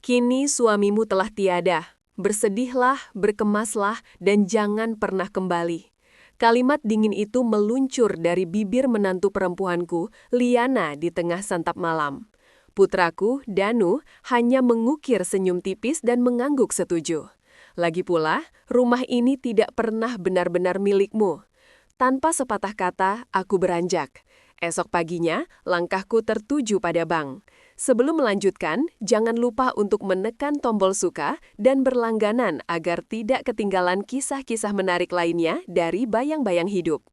Kini suamimu telah tiada. Bersedihlah, berkemaslah, dan jangan pernah kembali. Kalimat dingin itu meluncur dari bibir menantu perempuanku, Liana, di tengah santap malam. Putraku, Danu, hanya mengukir senyum tipis dan mengangguk setuju. Lagi pula, rumah ini tidak pernah benar-benar milikmu. Tanpa sepatah kata, aku beranjak. Esok paginya, langkahku tertuju pada bank. Sebelum melanjutkan, jangan lupa untuk menekan tombol suka dan berlangganan agar tidak ketinggalan kisah-kisah menarik lainnya dari Bayang-Bayang Hidup.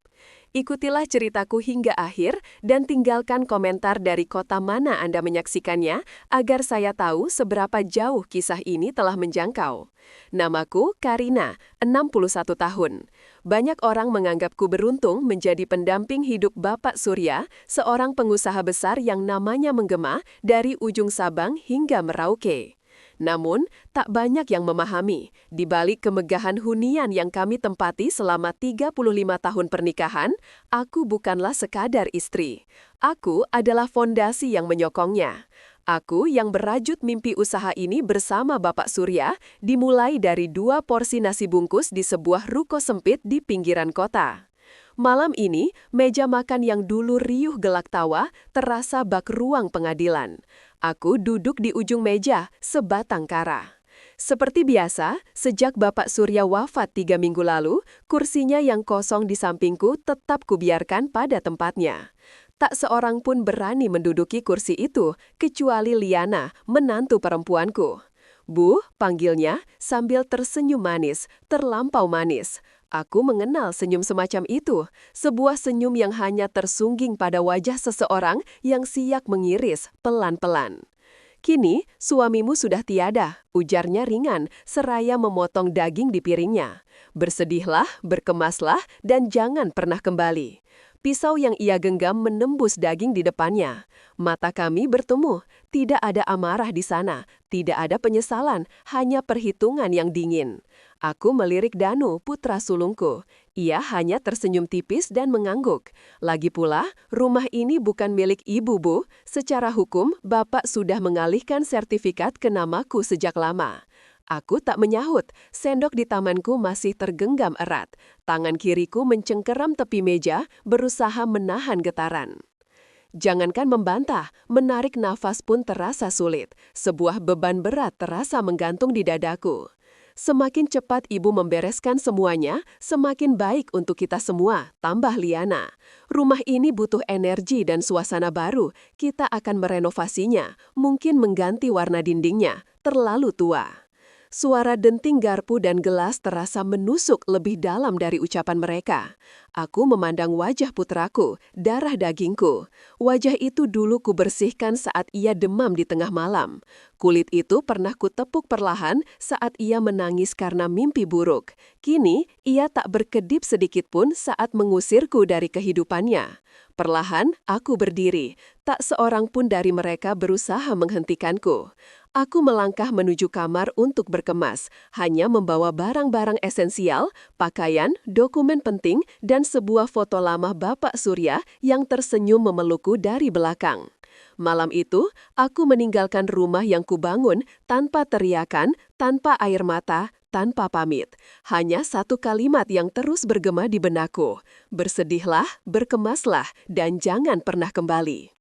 Ikutilah ceritaku hingga akhir dan tinggalkan komentar dari kota mana Anda menyaksikannya agar saya tahu seberapa jauh kisah ini telah menjangkau. Namaku Karina, 61 tahun. Banyak orang menganggapku beruntung menjadi pendamping hidup Bapak Surya, seorang pengusaha besar yang namanya menggema dari ujung Sabang hingga Merauke. Namun, tak banyak yang memahami, di balik kemegahan hunian yang kami tempati selama 35 tahun pernikahan, aku bukanlah sekadar istri. Aku adalah fondasi yang menyokongnya. Aku yang berajut mimpi usaha ini bersama Bapak Surya, dimulai dari 2 porsi nasi bungkus di sebuah ruko sempit di pinggiran kota. Malam ini, meja makan yang dulu riuh gelak tawa terasa bak ruang pengadilan. Aku duduk di ujung meja, sebatang kara. Seperti biasa, sejak Bapak Surya wafat 3 minggu lalu, kursinya yang kosong di sampingku tetap kubiarkan pada tempatnya. Tak seorang pun berani menduduki kursi itu, kecuali Liana, menantu perempuanku. Bu, panggilnya sambil tersenyum manis, terlampau manis. Aku mengenal senyum semacam itu, sebuah senyum yang hanya tersungging pada wajah seseorang yang siap mengiris pelan-pelan. Kini, suamimu sudah tiada, ujarnya ringan, seraya memotong daging di piringnya. Bersedihlah, berkemaslah, dan jangan pernah kembali. Pisau yang ia genggam menembus daging di depannya. Mata kami bertemu, tidak ada amarah di sana, tidak ada penyesalan, hanya perhitungan yang dingin. Aku melirik Danu, putra sulungku. Ia hanya tersenyum tipis dan mengangguk. Lagi pula, rumah ini bukan milik ibu, Bu. Secara hukum, Bapak sudah mengalihkan sertifikat ke namaku sejak lama. Aku tak menyahut, sendok di tamanku masih tergenggam erat. Tangan kiriku mencengkeram tepi meja, berusaha menahan getaran. Jangankan membantah, menarik nafas pun terasa sulit. Sebuah beban berat terasa menggantung di dadaku. Semakin cepat ibu membereskan semuanya, semakin baik untuk kita semua, tambah Liana. Rumah ini butuh energi dan suasana baru. Kita akan merenovasinya, mungkin mengganti warna dindingnya, terlalu tua. Suara denting garpu dan gelas terasa menusuk lebih dalam dari ucapan mereka. Aku memandang wajah putraku, darah dagingku. Wajah itu dulu kubersihkan saat ia demam di tengah malam. Kulit itu pernah kutepuk perlahan saat ia menangis karena mimpi buruk. Kini, ia tak berkedip sedikitpun saat mengusirku dari kehidupannya. Perlahan, aku berdiri. Tak seorang pun dari mereka berusaha menghentikanku. Aku melangkah menuju kamar untuk berkemas, hanya membawa barang-barang esensial, pakaian, dokumen penting, dan sebuah foto lama Bapak Surya yang tersenyum memelukku dari belakang. Malam itu, aku meninggalkan rumah yang kubangun tanpa teriakan, tanpa air mata, tanpa pamit. Hanya satu kalimat yang terus bergema di benakku. Bersedihlah, berkemaslah, dan jangan pernah kembali.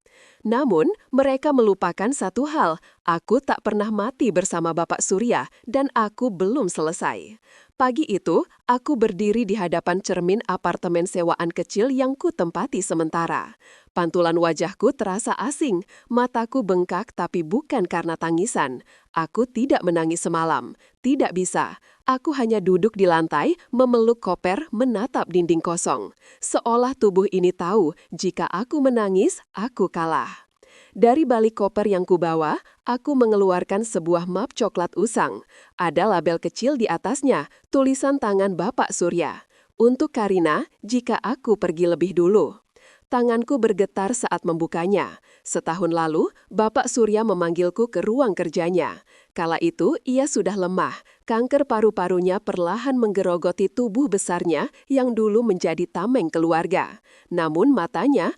Namun, mereka melupakan satu hal, aku tak pernah mati bersama Bapak Surya dan aku belum selesai. Pagi itu, aku berdiri di hadapan cermin apartemen sewaan kecil yang kutempati sementara. Pantulan wajahku terasa asing, mataku bengkak tapi bukan karena tangisan. Aku tidak menangis semalam, tidak bisa. Aku hanya duduk di lantai, memeluk koper, menatap dinding kosong. Seolah tubuh ini tahu, jika aku menangis, aku kalah. Dari balik koper yang kubawa, aku mengeluarkan sebuah map coklat usang. Ada label kecil di atasnya, tulisan tangan Bapak Surya. Untuk Karina, jika aku pergi lebih dulu. Tanganku bergetar saat membukanya. Setahun lalu, Bapak Surya memanggilku ke ruang kerjanya. Kala itu, ia sudah lemah. Kanker paru-parunya perlahan menggerogoti tubuh besarnya yang dulu menjadi tameng keluarga. Namun matanya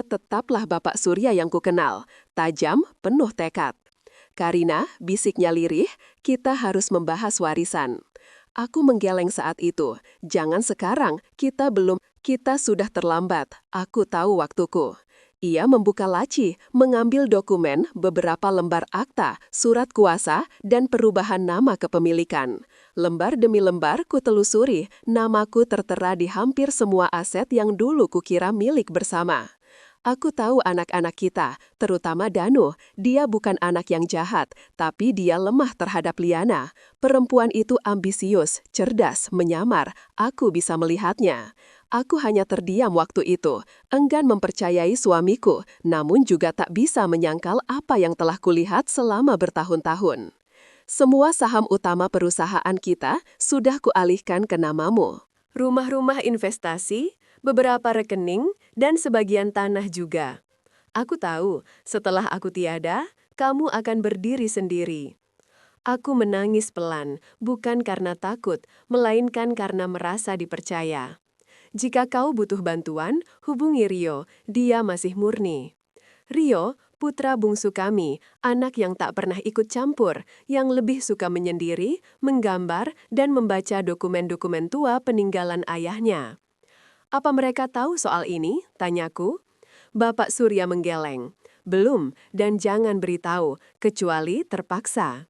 tetaplah Bapak Surya yang kukenal. Tajam, penuh tekad. Karina, bisiknya lirih, kita harus membahas warisan. Aku menggeleng saat itu. Jangan sekarang, kita sudah terlambat. Aku tahu waktuku. Ia membuka laci, mengambil dokumen, beberapa lembar akta, surat kuasa, dan perubahan nama kepemilikan. Lembar demi lembar kutelusuri, namaku tertera di hampir semua aset yang dulu kukira milik bersama. Aku tahu anak-anak kita, terutama Danu, dia bukan anak yang jahat, tapi dia lemah terhadap Liana. Perempuan itu ambisius, cerdas, menyamar, aku bisa melihatnya. Aku hanya terdiam waktu itu, enggan mempercayai suamiku, namun juga tak bisa menyangkal apa yang telah kulihat selama bertahun-tahun. Semua saham utama perusahaan kita sudah kualihkan ke namamu. Rumah-rumah investasi, beberapa rekening, dan sebagian tanah juga. Aku tahu, setelah aku tiada, kamu akan berdiri sendiri. Aku menangis pelan, bukan karena takut, melainkan karena merasa dipercaya. Jika kau butuh bantuan, hubungi Rio, dia masih murni. Rio, putra bungsu kami, anak yang tak pernah ikut campur, yang lebih suka menyendiri, menggambar, dan membaca dokumen-dokumen tua peninggalan ayahnya. Apa mereka tahu soal ini? Tanyaku. Bapak Surya menggeleng. Belum, dan jangan beritahu, kecuali terpaksa.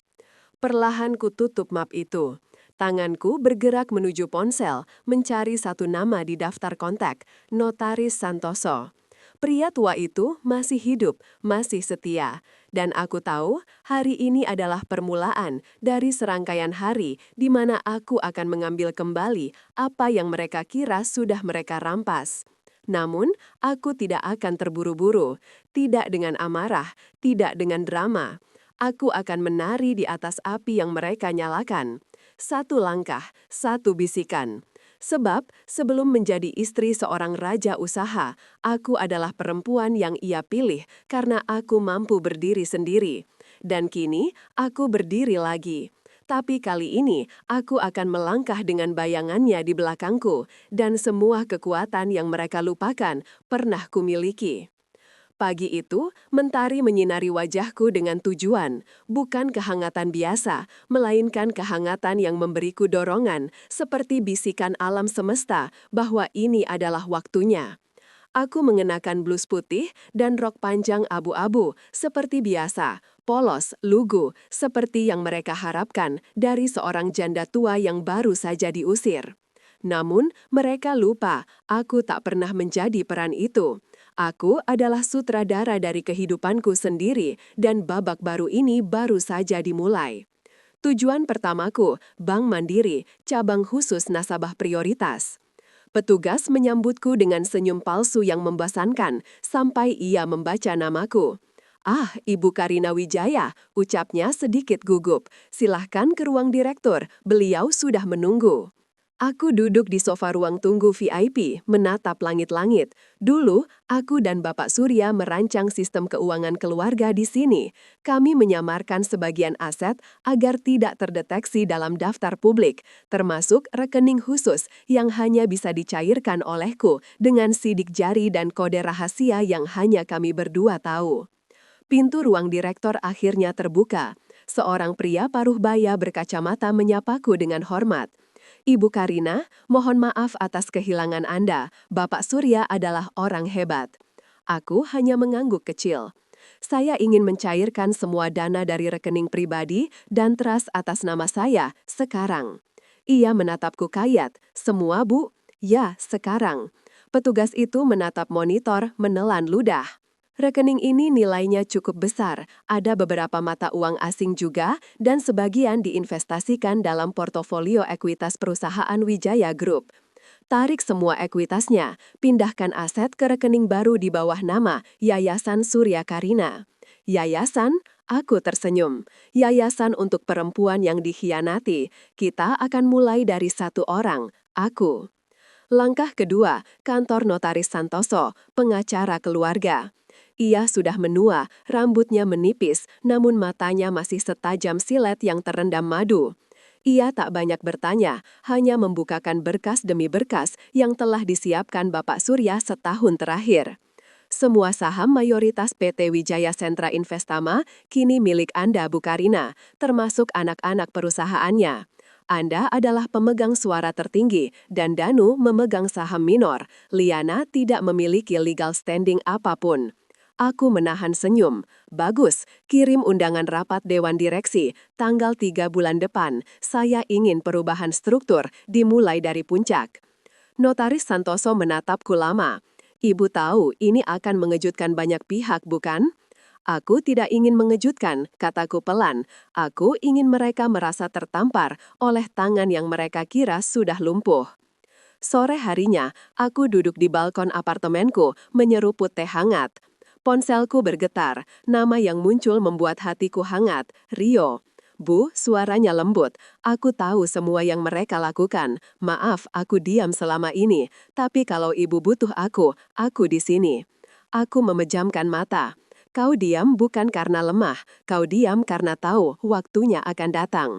Perlahan kututup map itu. Tanganku bergerak menuju ponsel, mencari satu nama di daftar kontak, Notaris Santoso. Pria tua itu masih hidup, masih setia. Dan aku tahu hari ini adalah permulaan dari serangkaian hari di mana aku akan mengambil kembali apa yang mereka kira sudah mereka rampas. Namun, aku tidak akan terburu-buru, tidak dengan amarah, tidak dengan drama. Aku akan menari di atas api yang mereka nyalakan. Satu langkah, satu bisikan. Sebab, sebelum menjadi istri seorang raja usaha, aku adalah perempuan yang ia pilih karena aku mampu berdiri sendiri. Dan kini, aku berdiri lagi. Tapi kali ini, aku akan melangkah dengan bayangannya di belakangku, dan semua kekuatan yang mereka lupakan pernah kumiliki. Pagi itu, mentari menyinari wajahku dengan tujuan, bukan kehangatan biasa, melainkan kehangatan yang memberiku dorongan, seperti bisikan alam semesta bahwa ini adalah waktunya. Aku mengenakan blus putih dan rok panjang abu-abu, seperti biasa, polos, lugu, seperti yang mereka harapkan dari seorang janda tua yang baru saja diusir. Namun, mereka lupa, aku tak pernah menjadi peran itu. Aku adalah sutradara dari kehidupanku sendiri dan babak baru ini baru saja dimulai. Tujuan pertamaku, Bank Mandiri, cabang khusus nasabah prioritas. Petugas menyambutku dengan senyum palsu yang membosankan sampai ia membaca namaku. "Ah, Ibu Karina Wijaya," ucapnya sedikit gugup. "Silahkan ke ruang direktur, beliau sudah menunggu." Aku duduk di sofa ruang tunggu VIP, menatap langit-langit. Dulu, aku dan Bapak Surya merancang sistem keuangan keluarga di sini. Kami menyamarkan sebagian aset agar tidak terdeteksi dalam daftar publik, termasuk rekening khusus yang hanya bisa dicairkan olehku dengan sidik jari dan kode rahasia yang hanya kami berdua tahu. Pintu ruang direktor akhirnya terbuka. Seorang pria paruh baya berkacamata menyapaku dengan hormat. "Ibu Karina, mohon maaf atas kehilangan Anda. Bapak Surya adalah orang hebat." Aku hanya mengangguk kecil. "Saya ingin mencairkan semua dana dari rekening pribadi dan trust atas nama saya, sekarang." Ia menatapku kayat. "Semua, Bu?" "Ya, sekarang." Petugas itu menatap monitor, menelan ludah. Rekening ini nilainya cukup besar, ada beberapa mata uang asing juga, dan sebagian diinvestasikan dalam portofolio ekuitas perusahaan Wijaya Group. Tarik semua ekuitasnya, pindahkan aset ke rekening baru di bawah nama Yayasan Surya Karina. Yayasan? Aku tersenyum. Yayasan untuk perempuan yang dikhianati. Kita akan mulai dari satu orang, aku. Langkah kedua, kantor Notaris Santoso, pengacara keluarga. Ia sudah menua, rambutnya menipis, namun matanya masih setajam silet yang terendam madu. Ia tak banyak bertanya, hanya membukakan berkas demi berkas yang telah disiapkan Bapak Surya setahun terakhir. Semua saham mayoritas PT Wijaya Sentra Investama kini milik Anda, Bu Karina, termasuk anak-anak perusahaannya. Anda adalah pemegang suara tertinggi dan Danu memegang saham minor. Liana tidak memiliki legal standing apapun. Aku menahan senyum. Bagus, kirim undangan rapat Dewan Direksi, tanggal 3 bulan depan. Saya ingin perubahan struktur, dimulai dari puncak. Notaris Santoso menatapku lama. Ibu tahu ini akan mengejutkan banyak pihak, bukan? Aku tidak ingin mengejutkan, kataku pelan. Aku ingin mereka merasa tertampar oleh tangan yang mereka kira sudah lumpuh. Sore harinya, aku duduk di balkon apartemenku, menyeruput teh hangat. Ponselku bergetar, nama yang muncul membuat hatiku hangat, Rio. Bu, suaranya lembut. Aku tahu semua yang mereka lakukan. Maaf, aku diam selama ini. Tapi kalau ibu butuh aku di sini. Aku memejamkan mata. Kau diam bukan karena lemah, kau diam karena tahu waktunya akan datang.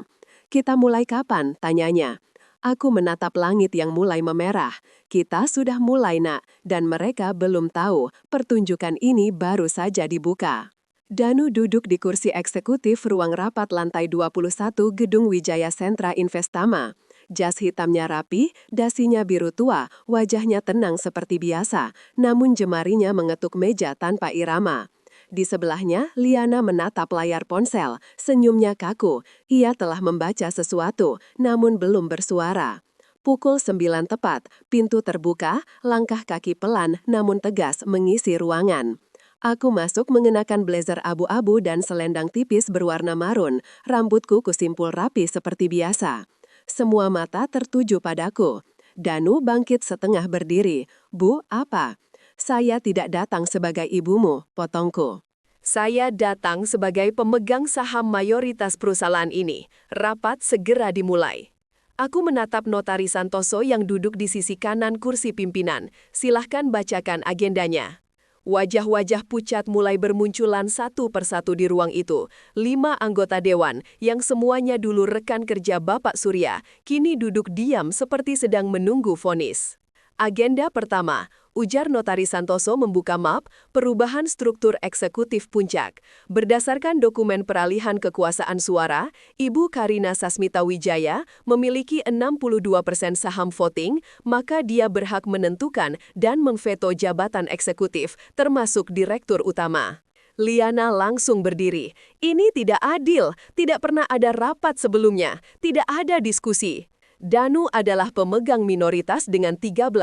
Kita mulai kapan? Tanyanya. Aku menatap langit yang mulai memerah. Kita sudah mulai, Nak, dan mereka belum tahu pertunjukan ini baru saja dibuka. Danu duduk di kursi eksekutif ruang rapat lantai 21 Gedung Wijaya Sentra Investama. Jas hitamnya rapi, dasinya biru tua, wajahnya tenang seperti biasa, namun jemarinya mengetuk meja tanpa irama. Di sebelahnya, Liana menatap layar ponsel, senyumnya kaku. Ia telah membaca sesuatu, namun belum bersuara. Pukul 9 tepat, pintu terbuka, langkah kaki pelan namun tegas mengisi ruangan. Aku masuk mengenakan blazer abu-abu dan selendang tipis berwarna marun, rambutku kusimpul rapi seperti biasa. Semua mata tertuju padaku. Danu bangkit setengah berdiri. Bu, apa? Saya tidak datang sebagai ibumu, potongku. Saya datang sebagai pemegang saham mayoritas perusahaan ini. Rapat segera dimulai. Aku menatap Notaris Santoso yang duduk di sisi kanan kursi pimpinan. Silahkan bacakan agendanya. Wajah-wajah pucat mulai bermunculan satu persatu di ruang itu. 5 anggota dewan, yang semuanya dulu rekan kerja Bapak Surya, kini duduk diam seperti sedang menunggu vonis. Agenda pertama, ujar Notaris Santoso membuka map perubahan struktur eksekutif puncak. Berdasarkan dokumen peralihan kekuasaan suara, Ibu Karina Sasmita Wijaya memiliki 62% saham voting, maka dia berhak menentukan dan memveto jabatan eksekutif, termasuk direktur utama. Liana langsung berdiri. Ini tidak adil, tidak pernah ada rapat sebelumnya, tidak ada diskusi. Danu adalah pemegang minoritas dengan 13%,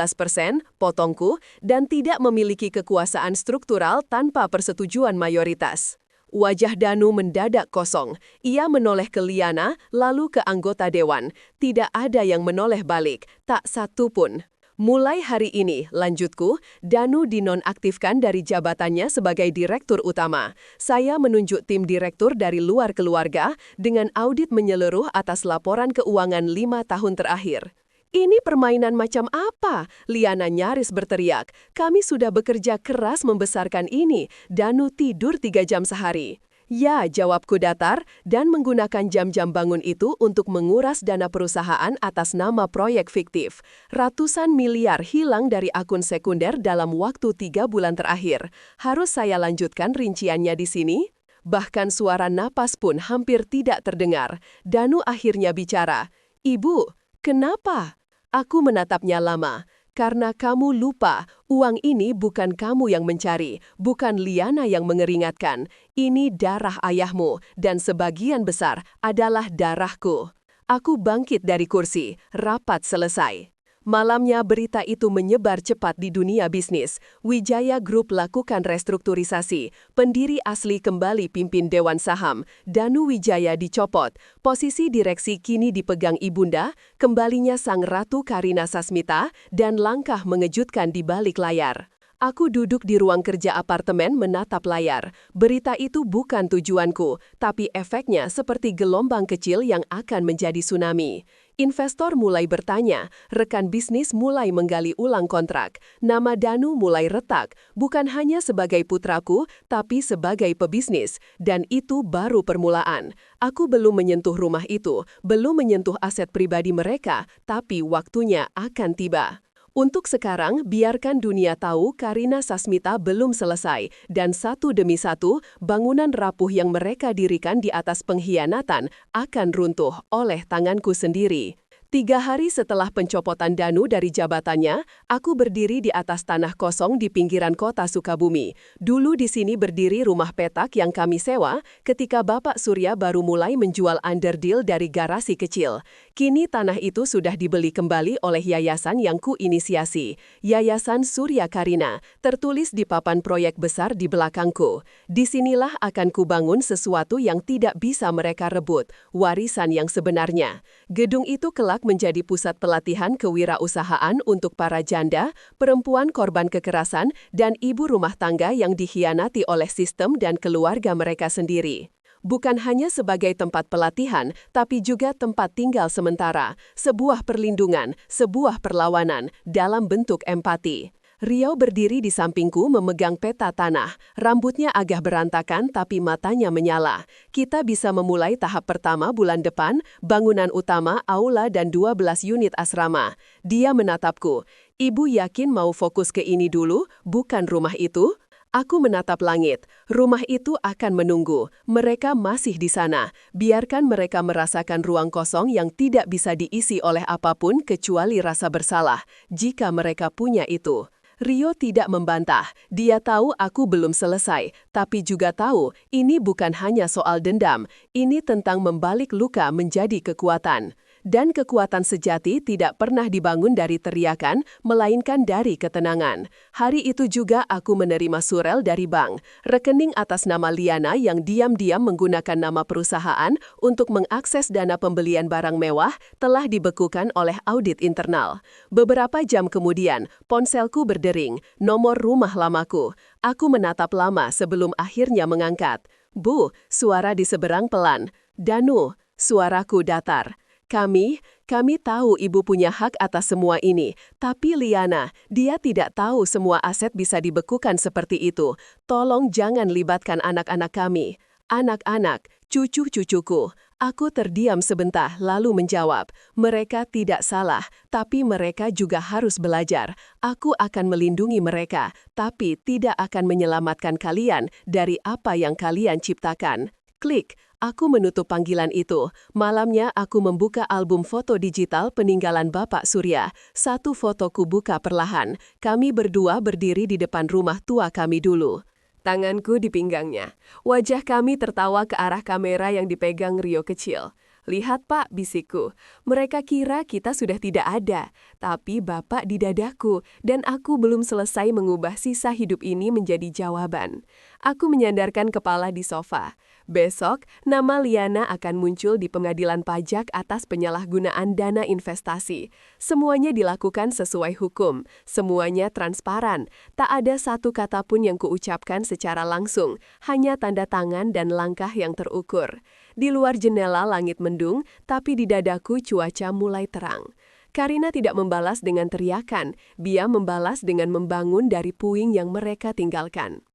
potongku, dan tidak memiliki kekuasaan struktural tanpa persetujuan mayoritas. Wajah Danu mendadak kosong. Ia menoleh ke Liana, lalu ke anggota dewan. Tidak ada yang menoleh balik, tak satu pun. Mulai hari ini, lanjutku, Danu dinonaktifkan dari jabatannya sebagai direktur utama. Saya menunjuk tim direktur dari luar keluarga dengan audit menyeluruh atas laporan keuangan 5 tahun terakhir. Ini permainan macam apa? Liana nyaris berteriak. Kami sudah bekerja keras membesarkan ini. Danu tidur 3 jam sehari. Ya, jawabku datar, dan menggunakan jam-jam bangun itu untuk menguras dana perusahaan atas nama proyek fiktif. Ratusan miliar hilang dari akun sekunder dalam waktu 3 bulan terakhir. Harus saya lanjutkan rinciannya di sini? Bahkan suara napas pun hampir tidak terdengar. Danu akhirnya bicara. Ibu, kenapa? Aku menatapnya lama. Karena kamu lupa, uang ini bukan kamu yang mencari, bukan Liana yang mengeringatkan. Ini darah ayahmu, dan sebagian besar adalah darahku. Aku bangkit dari kursi, rapat selesai. Malamnya berita itu menyebar cepat di dunia bisnis. Wijaya Group lakukan restrukturisasi. Pendiri asli kembali pimpin Dewan Saham. Danu Wijaya dicopot. Posisi direksi kini dipegang ibunda, kembalinya Sang Ratu Karina Sasmita, dan langkah mengejutkan di balik layar. Aku duduk di ruang kerja apartemen menatap layar. Berita itu bukan tujuanku, tapi efeknya seperti gelombang kecil yang akan menjadi tsunami. Investor mulai bertanya, rekan bisnis mulai menggali ulang kontrak. Nama Danu mulai retak, bukan hanya sebagai putraku, tapi sebagai pebisnis. Dan itu baru permulaan. Aku belum menyentuh rumah itu, belum menyentuh aset pribadi mereka, tapi waktunya akan tiba. Untuk sekarang, biarkan dunia tahu Karina Sasmita belum selesai, dan satu demi satu, bangunan rapuh yang mereka dirikan di atas pengkhianatan akan runtuh oleh tanganku sendiri. 3 hari setelah pencopotan Danu dari jabatannya, aku berdiri di atas tanah kosong di pinggiran kota Sukabumi. Dulu di sini berdiri rumah petak yang kami sewa ketika Bapak Surya baru mulai menjual underdeal dari garasi kecil. Kini tanah itu sudah dibeli kembali oleh yayasan yang kuinisiasi, Yayasan Surya Karina, tertulis di papan proyek besar di belakangku. Disinilah akan kubangun sesuatu yang tidak bisa mereka rebut, warisan yang sebenarnya. Gedung itu kelak menjadi pusat pelatihan kewirausahaan untuk para janda, perempuan korban kekerasan, dan ibu rumah tangga yang dikhianati oleh sistem dan keluarga mereka sendiri. Bukan hanya sebagai tempat pelatihan, tapi juga tempat tinggal sementara, sebuah perlindungan, sebuah perlawanan dalam bentuk empati. Rio berdiri di sampingku memegang peta tanah. Rambutnya agak berantakan tapi matanya menyala. Kita bisa memulai tahap pertama bulan depan, bangunan utama, aula dan 12 unit asrama. Dia menatapku. Ibu yakin mau fokus ke ini dulu, bukan rumah itu? Aku menatap langit. Rumah itu akan menunggu. Mereka masih di sana. Biarkan mereka merasakan ruang kosong yang tidak bisa diisi oleh apapun kecuali rasa bersalah, jika mereka punya itu. Rio tidak membantah. Dia tahu aku belum selesai, tapi juga tahu ini bukan hanya soal dendam. Ini tentang membalik luka menjadi kekuatan. Dan kekuatan sejati tidak pernah dibangun dari teriakan, melainkan dari ketenangan. Hari itu juga aku menerima surel dari bank, rekening atas nama Liana yang diam-diam menggunakan nama perusahaan untuk mengakses dana pembelian barang mewah telah dibekukan oleh audit internal. Beberapa jam kemudian, ponselku berdering, nomor rumah lamaku. Aku menatap lama sebelum akhirnya mengangkat. Bu, suara di seberang pelan. Danu, suaraku datar. Kami tahu ibu punya hak atas semua ini, tapi Liana, dia tidak tahu semua aset bisa dibekukan seperti itu. Tolong jangan libatkan anak-anak kami. Anak-anak, cucu-cucuku. Aku terdiam sebentar lalu menjawab, mereka tidak salah, tapi mereka juga harus belajar. Aku akan melindungi mereka, tapi tidak akan menyelamatkan kalian dari apa yang kalian ciptakan. Klik. Aku menutup panggilan itu. Malamnya aku membuka album foto digital peninggalan Bapak Surya. Satu fotoku buka perlahan. Kami berdua berdiri di depan rumah tua kami dulu. Tanganku di pinggangnya. Wajah kami tertawa ke arah kamera yang dipegang Rio kecil. Lihat Pak, bisikku. Mereka kira kita sudah tidak ada, tapi Bapak di dadaku, dan aku belum selesai mengubah sisa hidup ini menjadi jawaban. Aku menyandarkan kepala di sofa. Besok, nama Liana akan muncul di pengadilan pajak atas penyalahgunaan dana investasi. Semuanya dilakukan sesuai hukum, semuanya transparan. Tak ada satu kata pun yang kuucapkan secara langsung, hanya tanda tangan dan langkah yang terukur. Di luar jendela langit mendung, tapi di dadaku cuaca mulai terang. Karina tidak membalas dengan teriakan, dia membalas dengan membangun dari puing yang mereka tinggalkan.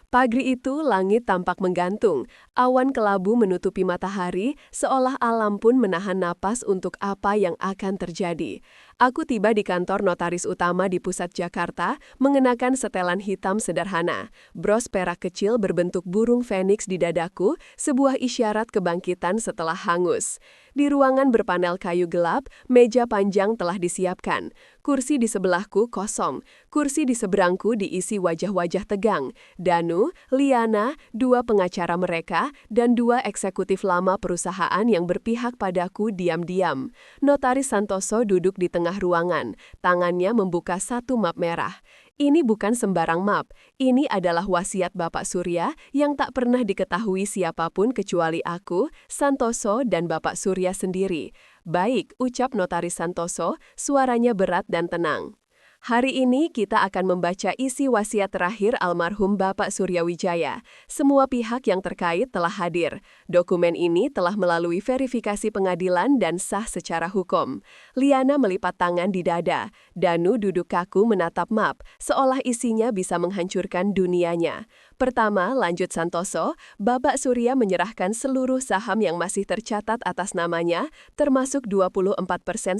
Pagi itu langit tampak menggantung, awan kelabu menutupi matahari, seolah alam pun menahan napas untuk apa yang akan terjadi. Aku tiba di kantor notaris utama di pusat Jakarta, mengenakan setelan hitam sederhana. Bros perak kecil berbentuk burung feniks di dadaku, sebuah isyarat kebangkitan setelah hangus. Di ruangan berpanel kayu gelap, meja panjang telah disiapkan. Kursi di sebelahku kosong, kursi di seberangku diisi wajah-wajah tegang. Danu, Liana, 2 pengacara mereka, dan 2 eksekutif lama perusahaan yang berpihak padaku diam-diam. Notaris Santoso duduk di tengah ruangan, tangannya membuka satu map merah. Ini bukan sembarang map, ini adalah wasiat Bapak Surya yang tak pernah diketahui siapapun kecuali aku, Santoso, dan Bapak Surya sendiri. Baik, ucap notaris Santoso, suaranya berat dan tenang. Hari ini kita akan membaca isi wasiat terakhir almarhum Bapak Surya Wijaya. Semua pihak yang terkait telah hadir. Dokumen ini telah melalui verifikasi pengadilan dan sah secara hukum. Liana melipat tangan di dada. Danu duduk kaku menatap map, seolah isinya bisa menghancurkan dunianya. Pertama, lanjut Santoso, Bapak Surya menyerahkan seluruh saham yang masih tercatat atas namanya, termasuk 24%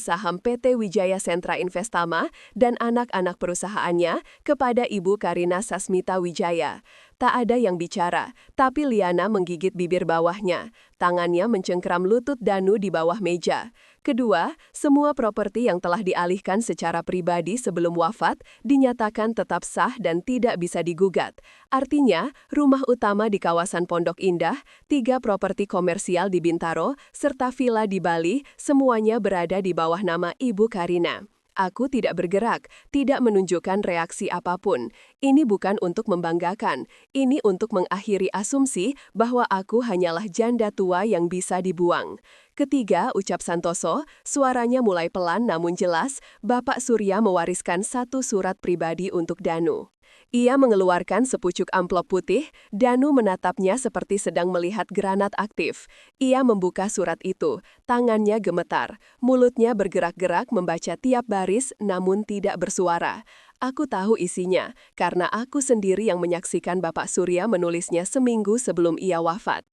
saham PT Wijaya Sentra Investama dan anak-anak perusahaannya, kepada Ibu Karina Sasmita Wijaya. Tak ada yang bicara, tapi Liana menggigit bibir bawahnya. Tangannya mencengkeram lutut Danu di bawah meja. Kedua, semua properti yang telah dialihkan secara pribadi sebelum wafat dinyatakan tetap sah dan tidak bisa digugat. Artinya, rumah utama di kawasan Pondok Indah, 3 properti komersial di Bintaro, serta villa di Bali, semuanya berada di bawah nama Ibu Karina. Aku tidak bergerak, tidak menunjukkan reaksi apapun. Ini bukan untuk membanggakan, ini untuk mengakhiri asumsi bahwa aku hanyalah janda tua yang bisa dibuang. Ketiga, ucap Santoso, suaranya mulai pelan namun jelas, Bapak Surya mewariskan 1 surat pribadi untuk Danu. Ia mengeluarkan sepucuk amplop putih, Danu menatapnya seperti sedang melihat granat aktif. Ia membuka surat itu, tangannya gemetar, mulutnya bergerak-gerak membaca tiap baris namun tidak bersuara. Aku tahu isinya, karena aku sendiri yang menyaksikan Bapak Surya menulisnya seminggu sebelum ia wafat.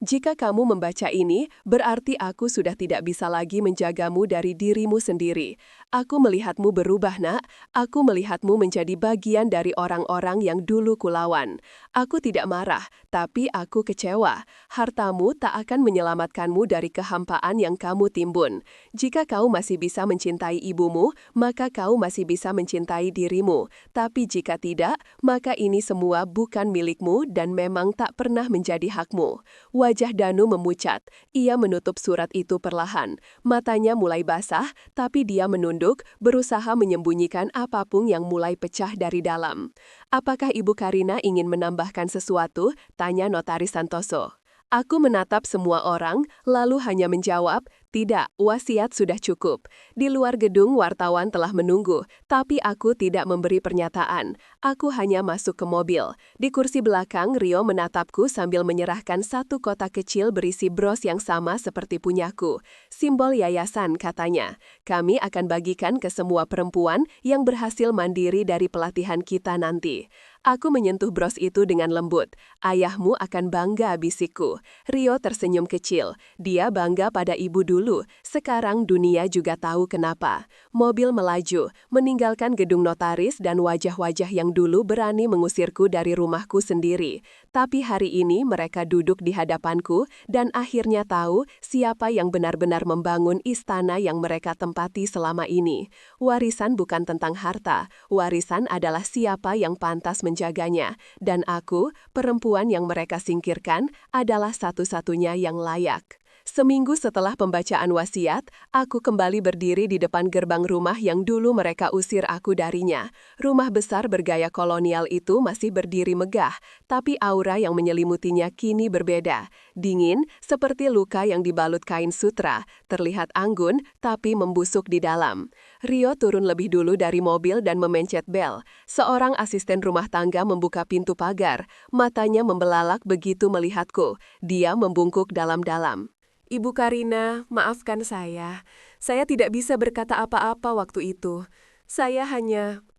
Jika kamu membaca ini, berarti aku sudah tidak bisa lagi menjagamu dari dirimu sendiri. Aku melihatmu berubah, Nak. Aku melihatmu menjadi bagian dari orang-orang yang dulu kulawan. Aku tidak marah, tapi aku kecewa. Hartamu tak akan menyelamatkanmu dari kehampaan yang kamu timbun. Jika kau masih bisa mencintai ibumu, maka kau masih bisa mencintai dirimu. Tapi jika tidak, maka ini semua bukan milikmu dan memang tak pernah menjadi hakmu. Wajah Danu memucat. Ia menutup surat itu perlahan. Matanya mulai basah, tapi dia menunduk, berusaha menyembunyikan apapun yang mulai pecah dari dalam. Apakah Ibu Karina ingin menambahkan sesuatu? Tanya Notaris Santoso. Aku menatap semua orang, lalu hanya menjawab, tidak, wasiat sudah cukup. Di luar gedung wartawan telah menunggu, tapi aku tidak memberi pernyataan. Aku hanya masuk ke mobil. Di kursi belakang, Rio menatapku sambil menyerahkan 1 kotak kecil berisi bros yang sama seperti punyaku. Simbol yayasan, katanya. Kami akan bagikan ke semua perempuan yang berhasil mandiri dari pelatihan kita nanti. Aku menyentuh bros itu dengan lembut. Ayahmu akan bangga, bisikku. Rio tersenyum kecil. Dia bangga pada ibu dulu. Sekarang dunia juga tahu kenapa. Mobil melaju, meninggalkan gedung notaris dan wajah-wajah yang dulu berani mengusirku dari rumahku sendiri. Tapi hari ini mereka duduk di hadapanku dan akhirnya tahu siapa yang benar-benar membangun istana yang mereka tempati selama ini. Warisan bukan tentang harta. Warisan adalah siapa yang pantas menjaganya. Dan aku, perempuan yang mereka singkirkan, adalah satu-satunya yang layak. Seminggu setelah pembacaan wasiat, aku kembali berdiri di depan gerbang rumah yang dulu mereka usir aku darinya. Rumah besar bergaya kolonial itu masih berdiri megah, tapi aura yang menyelimutinya kini berbeda. Dingin, seperti luka yang dibalut kain sutra, terlihat anggun, tapi membusuk di dalam. Rio turun lebih dulu dari mobil dan memencet bel. Seorang asisten rumah tangga membuka pintu pagar. Matanya membelalak begitu melihatku. Dia membungkuk dalam-dalam. Ibu Karina, maafkan saya. Saya tidak bisa berkata apa-apa waktu itu.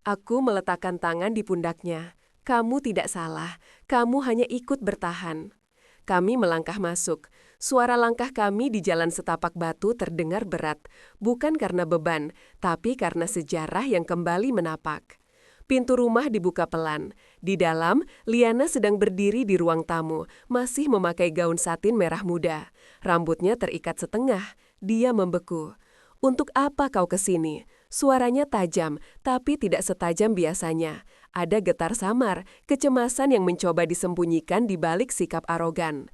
Aku meletakkan tangan di pundaknya. Kamu tidak salah. Kamu hanya ikut bertahan. Kami melangkah masuk. Suara langkah kami di jalan setapak batu terdengar berat. Bukan karena beban, tapi karena sejarah yang kembali menapak. Pintu rumah dibuka pelan. Di dalam, Liana sedang berdiri di ruang tamu, masih memakai gaun satin merah muda. Rambutnya terikat setengah. Dia membeku. Untuk apa kau kesini? Suaranya tajam, tapi tidak setajam biasanya. Ada getar samar, kecemasan yang mencoba disembunyikan di balik sikap arogan.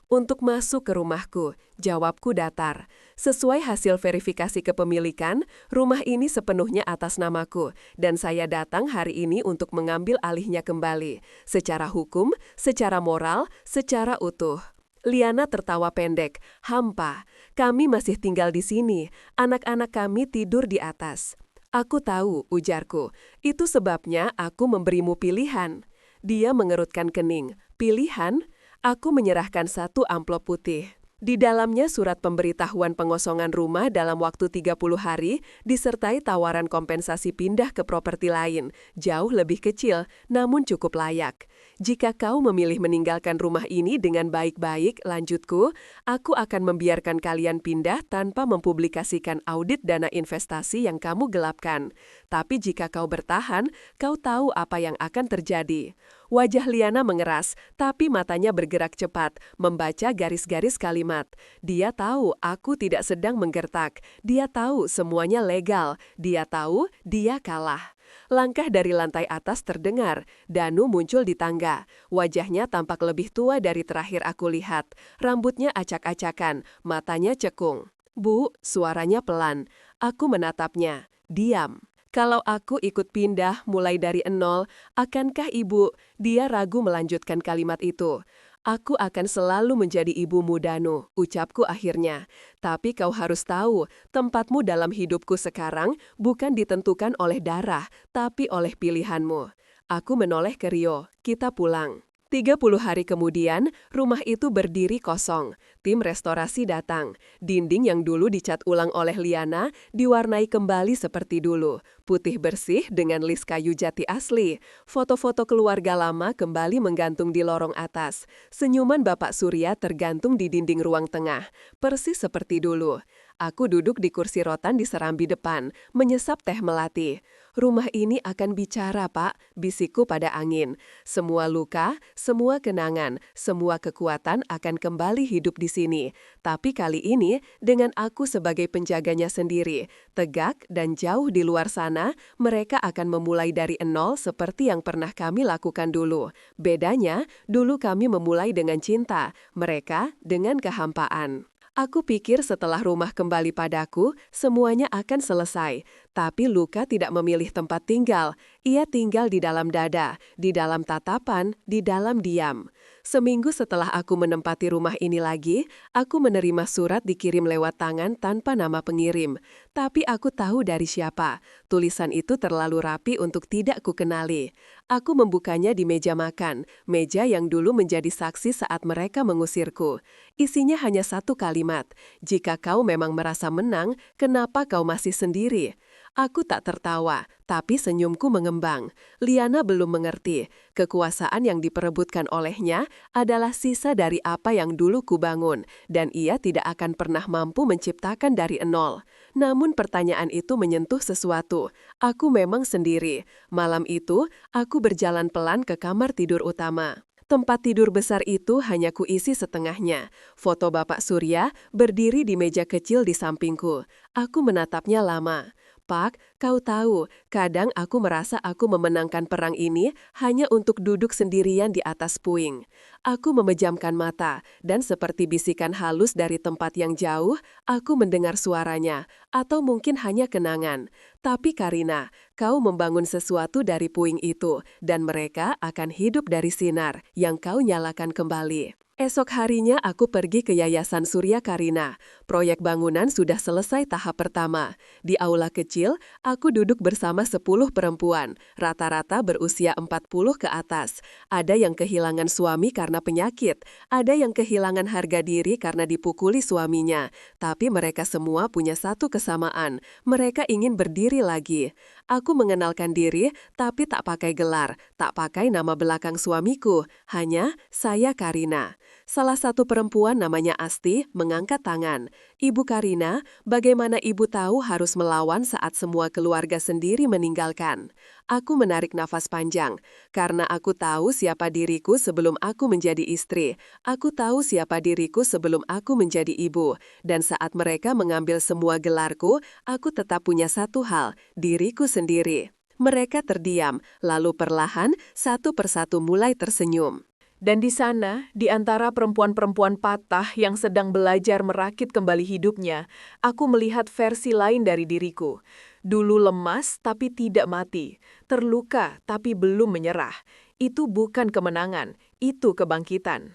Untuk masuk ke rumahku, jawabku datar. Sesuai hasil verifikasi kepemilikan, rumah ini sepenuhnya atas namaku, dan saya datang hari ini untuk mengambil alihnya kembali. Secara hukum, secara moral, secara utuh. Liana tertawa pendek, hampa. Kami masih tinggal di sini, anak-anak kami tidur di atas. Aku tahu, ujarku. Itu sebabnya aku memberimu pilihan. Dia mengerutkan kening. Pilihan? Aku menyerahkan 1 amplop putih. Di dalamnya surat pemberitahuan pengosongan rumah dalam waktu 30 hari, disertai tawaran kompensasi pindah ke properti lain, jauh lebih kecil, namun cukup layak. Jika kau memilih meninggalkan rumah ini dengan baik-baik, lanjutku, aku akan membiarkan kalian pindah tanpa mempublikasikan audit dana investasi yang kamu gelapkan. Tapi jika kau bertahan, kau tahu apa yang akan terjadi. Wajah Liana mengeras, tapi matanya bergerak cepat, membaca garis-garis kalimat. Dia tahu aku tidak sedang menggertak. Dia tahu semuanya legal. Dia tahu dia kalah. Langkah dari lantai atas terdengar. Danu muncul di tangga. Wajahnya tampak lebih tua dari terakhir aku lihat. Rambutnya acak-acakan, matanya cekung. "Bu," suaranya pelan. Aku menatapnya. "Diam. Kalau aku ikut pindah mulai dari nol, akankah ibu?" Dia ragu melanjutkan kalimat itu. "Aku akan selalu menjadi ibumu, Danu," ucapku akhirnya. "Tapi kau harus tahu, tempatmu dalam hidupku sekarang bukan ditentukan oleh darah, tapi oleh pilihanmu." Aku menoleh ke Rio. "Kita pulang." 30 hari kemudian, rumah itu berdiri kosong. Tim restorasi datang. Dinding yang dulu dicat ulang oleh Liana diwarnai kembali seperti dulu. Putih bersih dengan list kayu jati asli. Foto-foto keluarga lama kembali menggantung di lorong atas. Senyuman Bapak Surya tergantung di dinding ruang tengah. Persis seperti dulu. Aku duduk di kursi rotan di serambi depan, menyesap teh melati. "Rumah ini akan bicara, Pak," bisikku pada angin. "Semua luka, semua kenangan, semua kekuatan akan kembali hidup di sini. Tapi kali ini, dengan aku sebagai penjaganya sendiri, tegak dan jauh di luar sana, mereka akan memulai dari nol seperti yang pernah kami lakukan dulu. Bedanya, dulu kami memulai dengan cinta, mereka dengan kehampaan." Aku pikir setelah rumah kembali padaku, semuanya akan selesai. Tapi luka tidak memilih tempat tinggal. Ia tinggal di dalam dada, di dalam tatapan, di dalam diam. Seminggu setelah aku menempati rumah ini lagi, aku menerima surat dikirim lewat tangan tanpa nama pengirim. Tapi aku tahu dari siapa. Tulisan itu terlalu rapi untuk tidak kukenali. Aku membukanya di meja makan, meja yang dulu menjadi saksi saat mereka mengusirku. Isinya hanya satu kalimat, "Jika kau memang merasa menang, kenapa kau masih sendiri?" Aku tak tertawa, tapi senyumku mengembang. Liana belum mengerti. Kekuasaan yang diperebutkan olehnya adalah sisa dari apa yang dulu kubangun, dan ia tidak akan pernah mampu menciptakan dari nol. Namun pertanyaan itu menyentuh sesuatu. Aku memang sendiri. Malam itu, aku berjalan pelan ke kamar tidur utama. Tempat tidur besar itu hanya kuisi setengahnya. Foto Bapak Surya berdiri di meja kecil di sampingku. Aku menatapnya lama. "Pak, kau tahu, kadang aku merasa aku memenangkan perang ini hanya untuk duduk sendirian di atas puing." Aku memejamkan mata, dan seperti bisikan halus dari tempat yang jauh, aku mendengar suaranya, atau mungkin hanya kenangan. "Tapi Karina, kau membangun sesuatu dari puing itu, dan mereka akan hidup dari sinar yang kau nyalakan kembali." Esok harinya aku pergi ke Yayasan Surya Karina. Proyek bangunan sudah selesai tahap pertama. Di aula kecil, aku duduk bersama 10 perempuan, rata-rata berusia 40 ke atas. Ada yang kehilangan suami karena penyakit, ada yang kehilangan harga diri karena dipukuli suaminya. Tapi mereka semua punya satu kesamaan, mereka ingin berdiri lagi. Aku mengenalkan diri, tapi tak pakai gelar, tak pakai nama belakang suamiku, hanya saya Karina. Salah satu perempuan namanya Asti mengangkat tangan. "Ibu Karina, bagaimana ibu tahu harus melawan saat semua keluarga sendiri meninggalkan?" Aku menarik nafas panjang, karena aku tahu siapa diriku sebelum aku menjadi istri. Aku tahu siapa diriku sebelum aku menjadi ibu. Dan saat mereka mengambil semua gelarku, aku tetap punya satu hal, diriku sendiri. Mereka terdiam, lalu perlahan, satu persatu mulai tersenyum. Dan di sana, di antara perempuan-perempuan patah yang sedang belajar merakit kembali hidupnya, aku melihat versi lain dari diriku. Dulu lemas tapi tidak mati, terluka tapi belum menyerah. Itu bukan kemenangan, itu kebangkitan.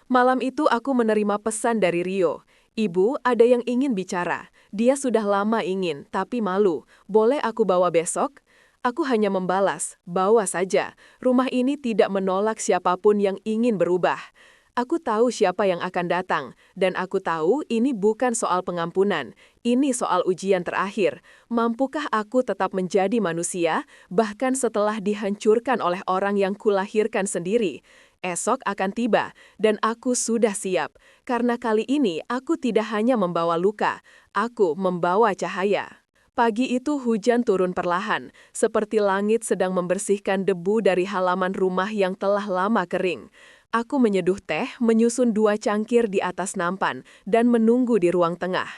Malam itu aku menerima pesan dari Rio. "Ibu, ada yang ingin bicara. Dia sudah lama ingin, tapi malu. Boleh aku bawa besok?" Aku hanya membalas, "Bawa saja. Rumah ini tidak menolak siapapun yang ingin berubah." Aku tahu siapa yang akan datang, dan aku tahu ini bukan soal pengampunan, ini soal ujian terakhir. Mampukah aku tetap menjadi manusia, bahkan setelah dihancurkan oleh orang yang kulahirkan sendiri? Esok akan tiba, dan aku sudah siap, karena kali ini aku tidak hanya membawa luka, aku membawa cahaya. Pagi itu hujan turun perlahan, seperti langit sedang membersihkan debu dari halaman rumah yang telah lama kering. Aku menyeduh teh, menyusun 2 cangkir di atas nampan, dan menunggu di ruang tengah.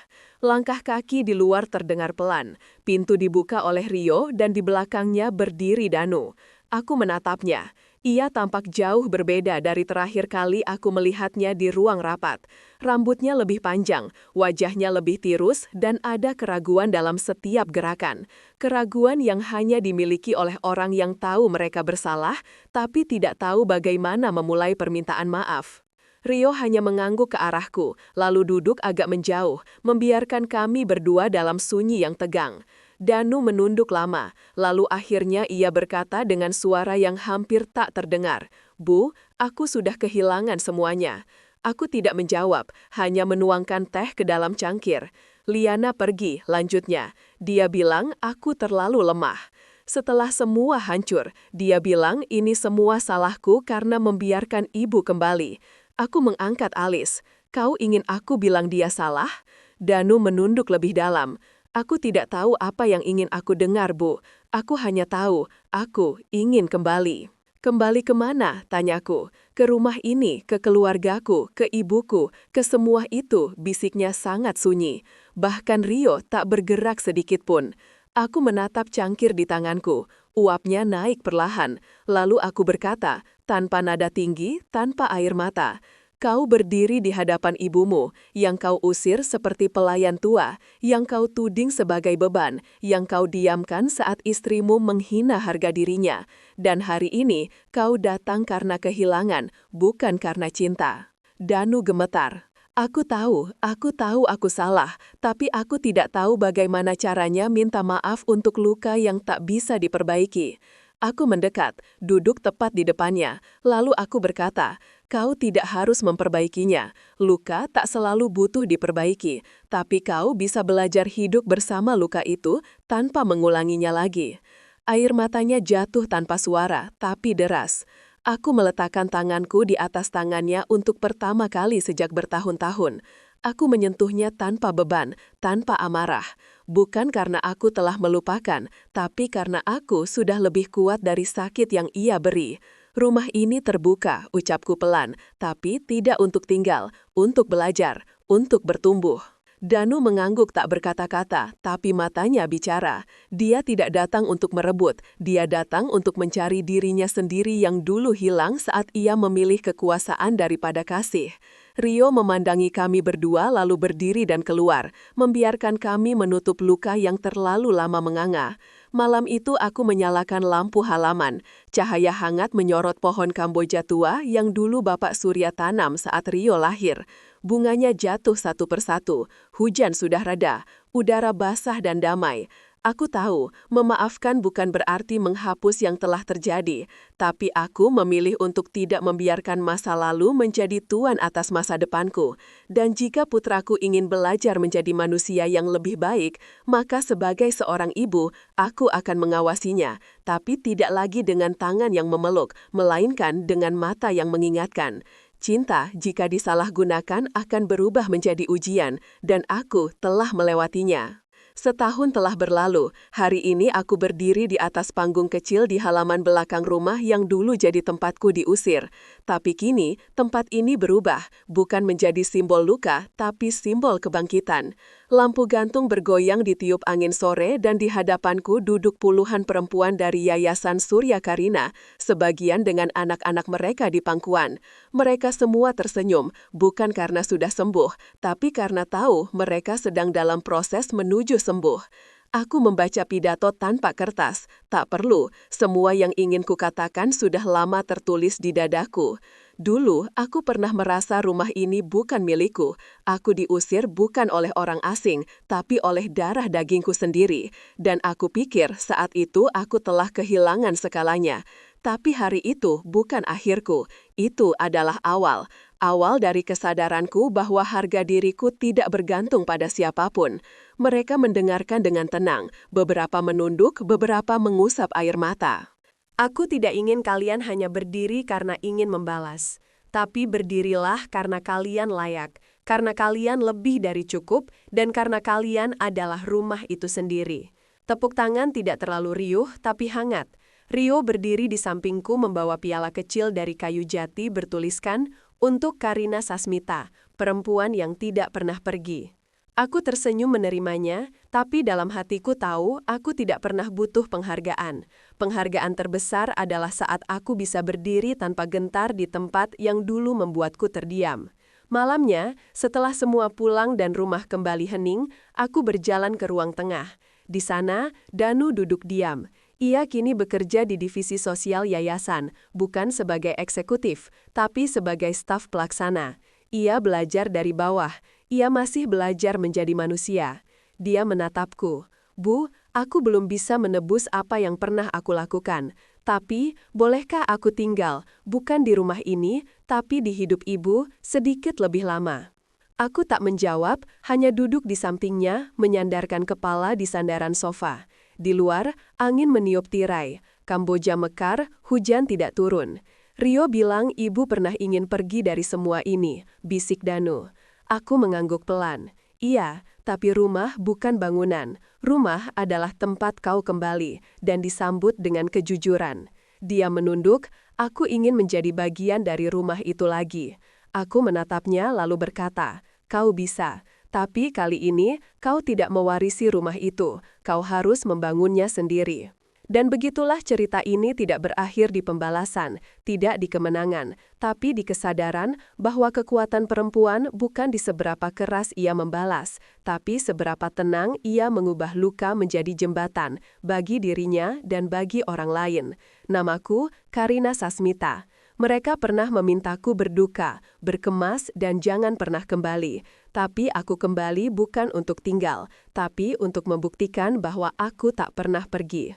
Langkah kaki di luar terdengar pelan, pintu dibuka oleh Rio dan di belakangnya berdiri Danu. Aku menatapnya. Ia tampak jauh berbeda dari terakhir kali aku melihatnya di ruang rapat. Rambutnya lebih panjang, wajahnya lebih tirus, dan ada keraguan dalam setiap gerakan. Keraguan yang hanya dimiliki oleh orang yang tahu mereka bersalah, tapi tidak tahu bagaimana memulai permintaan maaf. Rio hanya mengangguk ke arahku, lalu duduk agak menjauh, membiarkan kami berdua dalam sunyi yang tegang. Danu menunduk lama, lalu akhirnya ia berkata dengan suara yang hampir tak terdengar, "Bu, aku sudah kehilangan semuanya." Aku tidak menjawab, hanya menuangkan teh ke dalam cangkir. Liana pergi, lanjutnya. Dia bilang aku terlalu lemah. Setelah semua hancur, dia bilang ini semua salahku karena membiarkan ibu kembali. Aku mengangkat alis. Kau ingin aku bilang dia salah? Danu menunduk lebih dalam. Aku tidak tahu apa yang ingin aku dengar, Bu. Aku hanya tahu, aku ingin kembali. Kembali kemana? Tanyaku. Ke rumah ini, ke keluargaku, ke ibuku, ke semua itu, bisiknya sangat sunyi. Bahkan Rio tak bergerak sedikit pun. Aku menatap cangkir di tanganku. Uapnya naik perlahan. Lalu aku berkata, tanpa nada tinggi, tanpa air mata. Kau berdiri di hadapan ibumu, yang kau usir seperti pelayan tua, yang kau tuding sebagai beban, yang kau diamkan saat istrimu menghina harga dirinya. Dan hari ini, kau datang karena kehilangan, bukan karena cinta. Danu gemetar. Aku tahu aku salah, tapi aku tidak tahu bagaimana caranya minta maaf untuk luka yang tak bisa diperbaiki. Aku mendekat, duduk tepat di depannya, lalu aku berkata, kau tidak harus memperbaikinya. Luka tak selalu butuh diperbaiki, tapi kau bisa belajar hidup bersama luka itu tanpa mengulanginya lagi. Air matanya jatuh tanpa suara, tapi deras. Aku meletakkan tanganku di atas tangannya untuk pertama kali sejak bertahun-tahun. Aku menyentuhnya tanpa beban, tanpa amarah. Bukan karena aku telah melupakan, tapi karena aku sudah lebih kuat dari sakit yang ia beri. Rumah ini terbuka, ucapku pelan, tapi tidak untuk tinggal, untuk belajar, untuk bertumbuh. Danu mengangguk tak berkata-kata, tapi matanya bicara. Dia tidak datang untuk merebut, dia datang untuk mencari dirinya sendiri yang dulu hilang saat ia memilih kekuasaan daripada kasih. Rio memandangi kami berdua lalu berdiri dan keluar, membiarkan kami menutup luka yang terlalu lama menganga. Malam itu aku menyalakan lampu halaman. Cahaya hangat menyorot pohon Kamboja tua yang dulu Bapak Surya tanam saat Rio lahir. Bunganya jatuh satu persatu. Hujan sudah reda. Udara basah dan damai. Aku tahu, memaafkan bukan berarti menghapus yang telah terjadi, tapi aku memilih untuk tidak membiarkan masa lalu menjadi tuan atas masa depanku. Dan jika putraku ingin belajar menjadi manusia yang lebih baik, maka sebagai seorang ibu, aku akan mengawasinya, tapi tidak lagi dengan tangan yang memeluk, melainkan dengan mata yang mengingatkan. Cinta, jika disalahgunakan, akan berubah menjadi ujian, dan aku telah melewatinya. Setahun telah berlalu, hari ini aku berdiri di atas panggung kecil di halaman belakang rumah yang dulu jadi tempatku diusir. Tapi kini, tempat ini berubah, bukan menjadi simbol luka, tapi simbol kebangkitan. Lampu gantung bergoyang ditiup angin sore dan di hadapanku duduk puluhan perempuan dari Yayasan Surya Karina, sebagian dengan anak-anak mereka di pangkuan. Mereka semua tersenyum, bukan karena sudah sembuh, tapi karena tahu mereka sedang dalam proses menuju sembuh. Aku membaca pidato tanpa kertas, tak perlu, semua yang ingin kukatakan sudah lama tertulis di dadaku. Dulu, aku pernah merasa rumah ini bukan milikku. Aku diusir bukan oleh orang asing, tapi oleh darah dagingku sendiri. Dan aku pikir saat itu aku telah kehilangan segalanya. Tapi hari itu bukan akhirku, itu adalah awal. Awal dari kesadaranku bahwa harga diriku tidak bergantung pada siapapun. Mereka mendengarkan dengan tenang, beberapa menunduk, beberapa mengusap air mata. Aku tidak ingin kalian hanya berdiri karena ingin membalas. Tapi berdirilah karena kalian layak, karena kalian lebih dari cukup, dan karena kalian adalah rumah itu sendiri. Tepuk tangan tidak terlalu riuh, tapi hangat. Rio berdiri di sampingku membawa piala kecil dari kayu jati bertuliskan, "Untuk Karina Sasmita, perempuan yang tidak pernah pergi." Aku tersenyum menerimanya, tapi dalam hatiku tahu aku tidak pernah butuh penghargaan. Penghargaan terbesar adalah saat aku bisa berdiri tanpa gentar di tempat yang dulu membuatku terdiam. Malamnya, setelah semua pulang dan rumah kembali hening, aku berjalan ke ruang tengah. Di sana, Danu duduk diam. Ia kini bekerja di divisi sosial yayasan, bukan sebagai eksekutif, tapi sebagai staf pelaksana. Ia belajar dari bawah. Ia masih belajar menjadi manusia. Dia menatapku. "Bu, aku belum bisa menebus apa yang pernah aku lakukan. Tapi, bolehkah aku tinggal, bukan di rumah ini, tapi di hidup ibu, sedikit lebih lama?" Aku tak menjawab, hanya duduk di sampingnya, menyandarkan kepala di sandaran sofa. Di luar, angin meniup tirai. Kamboja mekar, hujan tidak turun. "Rio bilang ibu pernah ingin pergi dari semua ini," bisik Danu. Aku mengangguk pelan. "Iya, tapi rumah bukan bangunan. Rumah adalah tempat kau kembali," dan disambut dengan kejujuran. Dia menunduk, "Aku ingin menjadi bagian dari rumah itu lagi." Aku menatapnya lalu berkata, "Kau bisa. Tapi kali ini, kau tidak mewarisi rumah itu, kau harus membangunnya sendiri." Dan begitulah cerita ini tidak berakhir di pembalasan, tidak di kemenangan, tapi di kesadaran bahwa kekuatan perempuan bukan di seberapa keras ia membalas, tapi seberapa tenang ia mengubah luka menjadi jembatan bagi dirinya dan bagi orang lain. Namaku Karina Sasmita. Mereka pernah memintaku berduka, berkemas, dan jangan pernah kembali. Tapi aku kembali bukan untuk tinggal, tapi untuk membuktikan bahwa aku tak pernah pergi.